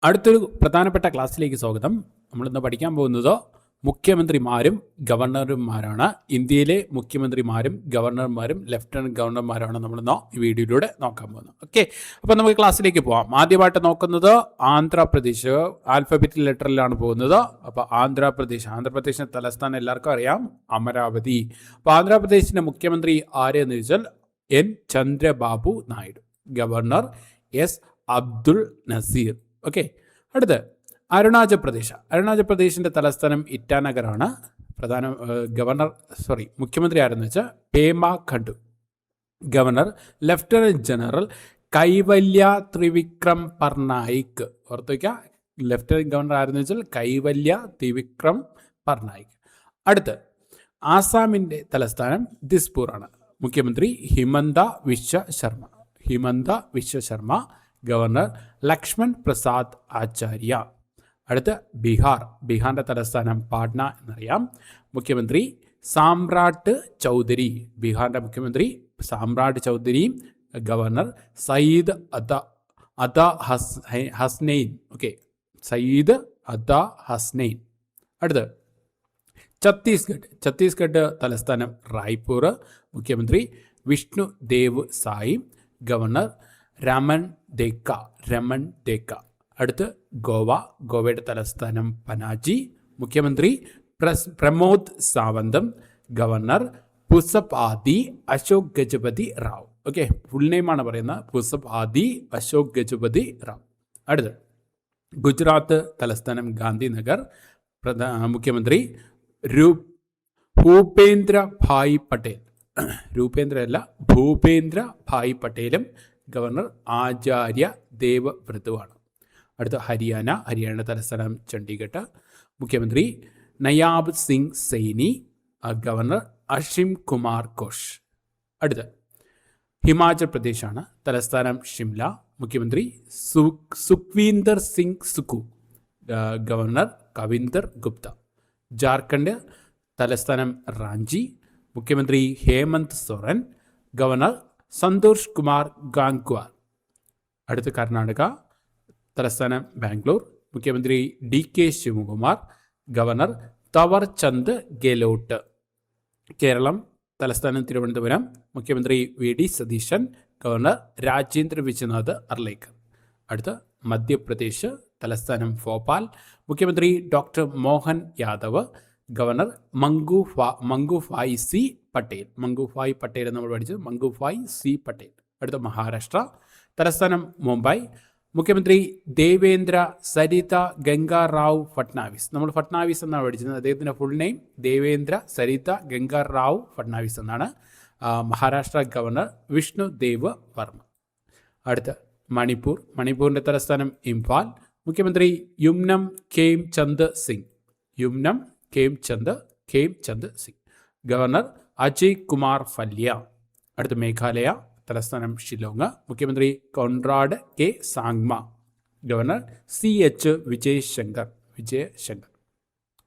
അടുത്തൊരു പ്രധാനപ്പെട്ട ക്ലാസ്സിലേക്ക് സ്വാഗതം. നമ്മളിന്ന് പഠിക്കാൻ പോകുന്നത് മുഖ്യമന്ത്രിമാരും ഗവർണർമാരാണ്. ഇന്ത്യയിലെ മുഖ്യമന്ത്രിമാരും ഗവർണർമാരും ലഫ്റ്റനന്റ് ഗവർണർമാരാണ് നമ്മളിന്ന് ഈ വീഡിയോയിലൂടെ നോക്കാൻ പോകുന്നത്. ഓക്കെ, അപ്പോൾ നമുക്ക് ക്ലാസ്സിലേക്ക് പോകാം. ആദ്യമായിട്ട് നോക്കുന്നത് ആന്ധ്രാപ്രദേശ്. ആൽഫബറ്റിക് ലെറ്ററിലാണ് പോകുന്നത്. അപ്പോൾ ആന്ധ്രാപ്രദേശിന്റെ തലസ്ഥാനം എല്ലാവർക്കും അറിയാം, അമരാവതി. അപ്പോൾ ആന്ധ്രാപ്രദേശിന്റെ മുഖ്യമന്ത്രി ആരെന്ന് ചോദിച്ചാൽ N Chandrababu Naidu. Governor S Abdul Nazeer. Okay, അടുത്ത് അരുണാചൽ പ്രദേശിന്റെ തലസ്ഥാനം ഇറ്റാനഗറാണ്. മുഖ്യമന്ത്രി ആരെന്ന് വെച്ചാൽ Pema Khandu. Governor lieutenant general Kaivalya Trivikram Parnaik. ഓർത്ത് വയ്ക്കുക, ലഫ്റ്റനന്റ് ഗവർണർ ആരെന്ന് വെച്ചാൽ കൈവല്യ ത്രിവിക്രം പർനായിക്. അടുത്ത് ആസാമിന്റെ തലസ്ഥാനം ദിസ്പൂർ ആണ്. മുഖ്യമന്ത്രി ഹിമന്ത വിശ്വ ശർമ്മ. ഗവർണർ ലക്ഷ്മൺ പ്രസാദ് ആചാര്യ. അടുത്ത ബീഹാറിന്റെ തലസ്ഥാനം പാട്ന എന്നറിയാം. മുഖ്യമന്ത്രി സാമ്രാട്ട് ചൗധരി. ബീഹാറിന്റെ മുഖ്യമന്ത്രി സാമ്രാട്ട് ചൗധരിയും ഗവർണർ സയ്യിദ് അദ ഹസ്നൈൻ. ഓക്കെ, സയ്യിദ് അദ ഹസ്നൈൻ. അടുത്ത് ഛത്തീസ്ഗഡ് തലസ്ഥാനം റായ്പൂർ. മുഖ്യമന്ത്രി വിഷ്ണു ദേവ് സായി. ഗവർണർ രമൺ ദേക്ക. അടുത്ത് ഗോവയുടെ തലസ്ഥാനം പനാജി. മുഖ്യമന്ത്രി പ്രമോദ് സാവന്തം. ഗവർണർ പുസബ് ആദി അശോക് ഗജപതി റാവു. ഓക്കെ, ഫുൾ നെയിമാണ് പറയുന്നത്, പുസബ് ആദി അശോക് ഗജപതി റാവു. അടുത്ത് ഗുജറാത്ത് തലസ്ഥാനം ഗാന്ധിനഗർ. മുഖ്യമന്ത്രി ഭൂപേന്ദ്ര ഭായ് പട്ടേലും ഗവർണർ ആചാര്യ ദേവവ്രതുവാണ്. അടുത്ത ഹരിയാനയുടെ തലസ്ഥാനം ചണ്ഡീഗഡ്. മുഖ്യമന്ത്രി നയാബ് സിംഗ് സൈനി. ഗവർണർ അഷിം കുമാർ ഘോഷ്. അടുത്ത് ഹിമാചൽ പ്രദേശാണ്, തലസ്ഥാനം ഷിംല. മുഖ്യമന്ത്രി സുഖ്വീന്ദർ സിംഗ് സുഖു. ഗവർണർ കവിന്ദർ ഗുപ്ത. ജാർഖണ്ഡ് തലസ്ഥാനം റാഞ്ചി. മുഖ്യമന്ത്രി ഹേമന്ത് സോറൻ. ഗവർണർ സന്തോഷ് കുമാർ ഗാംഗ്വാർ. അടുത്ത കർണാടക തലസ്ഥാനം ബാംഗ്ലൂർ. മുഖ്യമന്ത്രി DK ശിവകുമാർ. ഗവർണർ തവർ ചന്ദ് ഗെലോട്ട്. കേരളം തലസ്ഥാനം തിരുവനന്തപുരം. മുഖ്യമന്ത്രി VD സതീശൻ. ഗവർണർ രാജേന്ദ്ര വിശ്വനാഥ് അർലേക്കർ. അടുത്ത മധ്യപ്രദേശ് തലസ്ഥാനം ഭോപ്പാൽ. മുഖ്യമന്ത്രി doctor Mohan Yadav. Governor Mangubhai C Patel നമ്മൾ പഠിച്ചത് മംഗുഭായ് സി പട്ടേൽ. അടുത്ത മഹാരാഷ്ട്ര തലസ്ഥാനം മുംബൈ. മുഖ്യമന്ത്രി ദേവേന്ദ്ര സരിത ഗംഗാ റാവു ഫട്നാവിസ്. നമ്മൾ ഫട്നാവിസ് എന്നാണ് പഠിച്ചത്, അദ്ദേഹത്തിൻ്റെ ഫുൾ നെയിം ദേവേന്ദ്ര സരിത ഗംഗാ റാവു ഫട്നാവിസ് എന്നാണ്. മഹാരാഷ്ട്ര ഗവർണർ വിഷ്ണു ദേവ് വർമ്മ. അടുത്ത മണിപ്പൂരിൻ്റെ തലസ്ഥാനം ഇംഫാൽ. മുഖ്യമന്ത്രി യുംനം ഖേംചന്ദ് സിംഗ്. ഗവർണർ അജയ് കുമാർ ഫല്യ. അടുത്ത മേഘാലയ തലസ്ഥാനം ഷിലോങ്. മുഖ്യമന്ത്രി Conrad K Sangma. Governor CH Vijayshankar.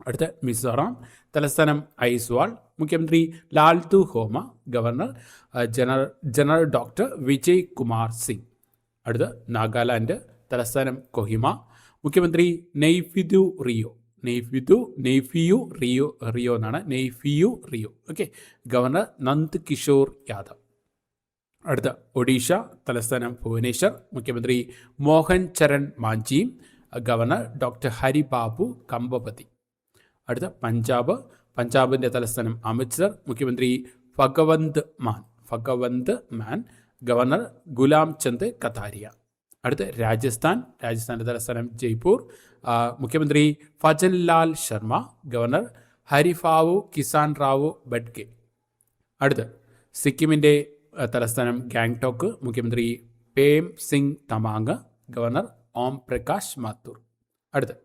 അടുത്ത മിസോറാം തലസ്ഥാനം ഐസ്വാൾ. മുഖ്യമന്ത്രി Lalduhoma. Governor general doctor Vijay Kumar Singh. അടുത്ത നാഗാലാൻഡ് തലസ്ഥാനം കൊഹിമ. മുഖ്യമന്ത്രി നെയ്ഫിയു റിയോ എന്നാണ്. Okay, governor Nand Kishore Yadav. അടുത്ത ഒഡീഷ തലസ്ഥാനം ഭുവനേശ്വർ. മുഖ്യമന്ത്രി മോഹൻ ചരൺ മാഞ്ചിയും. Governor doctor Haribabu Kambhampati. അടുത്ത പഞ്ചാബിൻ്റെ തലസ്ഥാനം അമൃത്സർ. മുഖ്യമന്ത്രി ഭഗവന്ത് മാൻ. ഗവർണർ ഗുലാം ചന്ദ് കഥാരിയ. അടുത്ത രാജസ്ഥാൻ്റെ തലസ്ഥാനം ജയ്പൂർ. മുഖ്യമന്ത്രി ഫജൻലാൽ ശർമ്മ. ഗവർണർ ഹരിഫാവു കിസാൻ റാവു ബഡ്ഗെ. അടുത്ത് സിക്കിമിൻ്റെ തലസ്ഥാനം ഗാംഗ്ടോക്ക്. മുഖ്യമന്ത്രി പേം സിംഗ് തമാങ്. ഗവർണർ ഓം പ്രകാശ് മാത്തൂർ. അടുത്ത്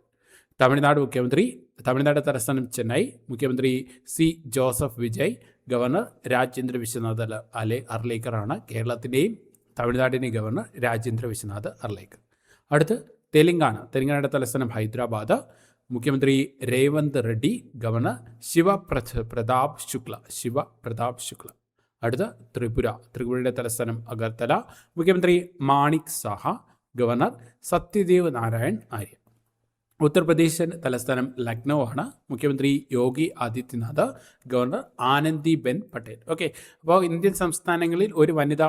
തമിഴ്നാട് തലസ്ഥാനം ചെന്നൈ. മുഖ്യമന്ത്രി C Joseph Vijay. Governor Rajendra Vishwanath അർലേക്കറാണ്. കേരളത്തിൻ്റെയും തമിഴ്നാടിൻ്റെയും ഗവർണർ രാജേന്ദ്ര വിശ്വനാഥ് അർലേക്കർ. അടുത്ത് തെലങ്കാനയുടെ തലസ്ഥാനം ഹൈദരാബാദ്. മുഖ്യമന്ത്രി രേവന്ത് റെഡ്ഡി. ഗവർണർ ശിവപ്രതാപ് ശുക്ല. അടുത്ത ത്രിപുരയുടെ തലസ്ഥാനം അഗർത്തല. മുഖ്യമന്ത്രി മാണിക് സാഹ. ഗവർണർ സത്യദേവ് നാരായൺ ആര്യ. ഉത്തർപ്രദേശിൻ്റെ തലസ്ഥാനം ലക്നൗ ആണ്. മുഖ്യമന്ത്രി യോഗി ആദിത്യനാഥ്, ഗവർണർ ആനന്ദിബെൻ പട്ടേൽ. ഓക്കെ, അപ്പോൾ ഇന്ത്യൻ സംസ്ഥാനങ്ങളിൽ ഒരു വനിതാ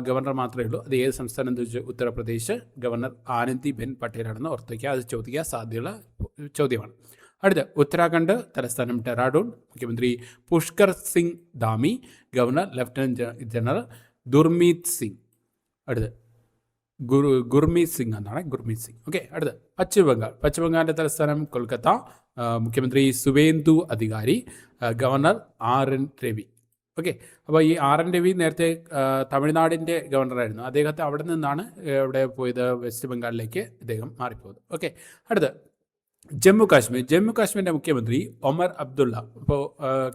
ഗവർണർ മാത്രമേ ഉള്ളൂ. അത് ഏത് സംസ്ഥാനം എന്ന് വെച്ചാൽ ഉത്തർപ്രദേശ്. ഗവർണർ ആനന്ദിബെൻ പട്ടേലാണെന്ന് ഓർത്ത് വയ്ക്കുക. അത് ചോദിക്കാൻ സാധ്യതയുള്ള ചോദ്യമാണ്. അടുത്ത ഉത്തരാഖണ്ഡ് തലസ്ഥാനം ഡെറാഡൂൺ. മുഖ്യമന്ത്രി Pushkar Singh Dhami, governor lieutenant general Gurmeet Singh. അടുത്ത് ഗുർമീത് സിംഗ് എന്നാണ്, ഗുർമീത് സിംഗ്. ഓക്കെ, അടുത്ത് പശ്ചിമ ബംഗാളിൻ്റെ തലസ്ഥാനം കൊൽക്കത്ത. മുഖ്യമന്ത്രി സുവേന്ദു അധികാരി, ഗവർണർ RN രവി. ഓക്കെ, അപ്പോൾ ഈ RN രവി നേരത്തെ തമിഴ്നാടിൻ്റെ ഗവർണറായിരുന്നു. അദ്ദേഹത്തെ അവിടെ നിന്നാണ് ഇവിടെ പോയത്, വെസ്റ്റ് ബംഗാളിലേക്ക് അദ്ദേഹം മാറിപ്പോയത്. ഓക്കെ, അടുത്ത് ജമ്മു കാശ്മീരിൻ്റെ മുഖ്യമന്ത്രി ഒമർ അബ്ദുള്ള. ഇപ്പോൾ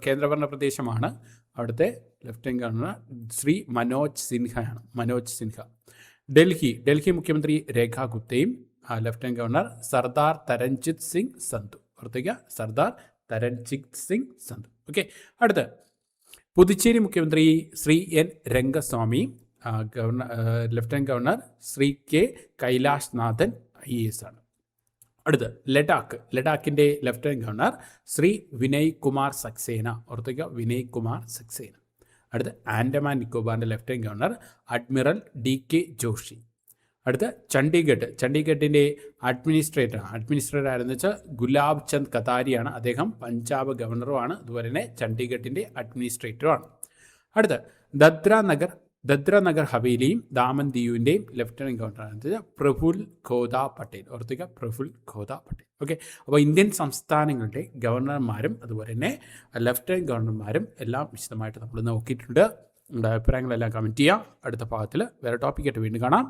കേന്ദ്രഭരണ പ്രദേശമാണ്. അവിടുത്തെ ലഫ്റ്റനന്റ് ഗവർണർ ശ്രീ മനോജ് സിൻഹ. ഡൽഹി മുഖ്യമന്ത്രി രേഖ ഗുപ്തയും ലഫ്റ്റനന്റ് ഗവർണർ സർദാർ തരൺജിത് സിംഗ് സന്ധു. ഓർത്തേക്കുക, സർദാർ തരൺജിത് സിംഗ് സന്ധു. ഓക്കെ, അടുത്ത് പുതുച്ചേരി മുഖ്യമന്ത്രി Shri N Rangaswamy, lieutenant governor Shri K Kailash Nathan IAS ആണ്. അടുത്ത് ലഡാക്കിൻ്റെ ലഫ്റ്റനന്റ് ഗവർണർ ശ്രീ വിനയ് കുമാർ സക്സേന. ഓർത്തേക്കുക, വിനയ് കുമാർ സക്സേന. അടുത്ത് ആൻഡമാൻ നിക്കോബാറിൻ്റെ lieutenant governor admiral DK Joshi. അടുത്ത് ചണ്ഡീഗഡിൻ്റെ അഡ്മിനിസ്ട്രേറ്റർ ആയിരുന്നു വെച്ചാൽ ഗുലാബ് ചന്ദ് കതാരിയാണ്. അദ്ദേഹം പഞ്ചാബ് ഗവർണറുമാണ്, അതുപോലെ തന്നെ ചണ്ഡീഗഡിൻ്റെ അഡ്മിനിസ്ട്രേറ്ററുമാണ്. അടുത്ത് ദദ്ര നഗർ ഹവേലിയും ദാമൻ ദിയുവിൻ്റെയും ലഫ്റ്റനന്റ് ഗവർണറാണ് പ്രഫുൽ ഖോദ പട്ടേൽ. ഓർത്തുക, പ്രഫുൽ ഖോദ പട്ടേൽ. ഓക്കെ, അപ്പോൾ ഇന്ത്യൻ സംസ്ഥാനങ്ങളുടെ ഗവർണർമാരും അതുപോലെ തന്നെ ലഫ്റ്റനന്റ് ഗവർണർമാരും എല്ലാം വിശദമായിട്ട് നമ്മൾ നോക്കിയിട്ടുണ്ട്. നമ്മുടെ അഭിപ്രായങ്ങളെല്ലാം കമൻറ്റ് ചെയ്യാം. അടുത്ത ഭാഗത്തിൽ വേറെ ടോപ്പിക്കായിട്ട് വീണ്ടും കാണാം.